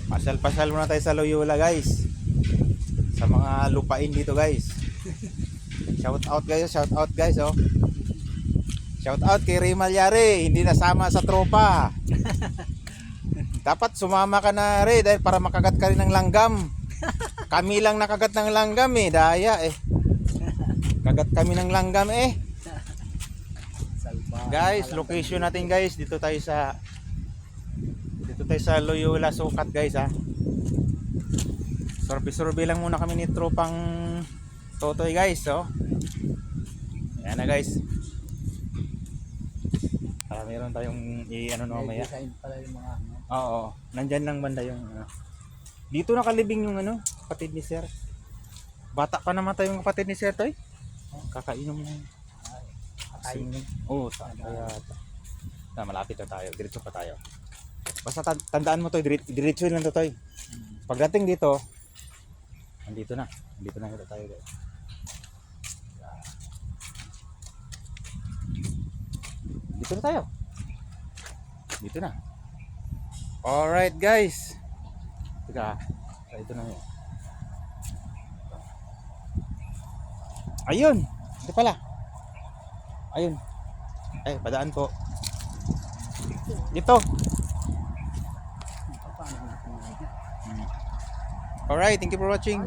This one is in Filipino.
Pasal-pasal muna tayo sa Loyola guys. Sa mga lupain dito guys. Shout out guys oh. Shout out kay Ray Malyari, hindi nasama sa tropa. Dapat sumama ka na Ray dahil para makagat ka rin ng langgam. Kami lang nakagat ng langgam eh, daya eh. Kagat kami ng langgam eh. Guys, location natin guys, dito tayo sa Loyola Sukat guys ha. Survey lang muna kami ni tropang Totoy guys oh. Yan na guys. Meron tayong i-ano mamaya. Design pala yung mga ano. Oo, nandyan lang banda yung dito nakalibing yung kapatid ni Sir. Bata pa namatay yung kapatid ni Sir Toy. Kakainom ng kaya malapit na tayo, diretso pa tayo. Basta tandaan mo to, diretso lang to Toy. Pagdating dito, dito na tayo guys. Dito na tayo. Dito na. Alright guys. Teka, ito na yun. Ayun, ito pala. Ayun. Ay, padaan po. Dito. Alright, thank you for watching.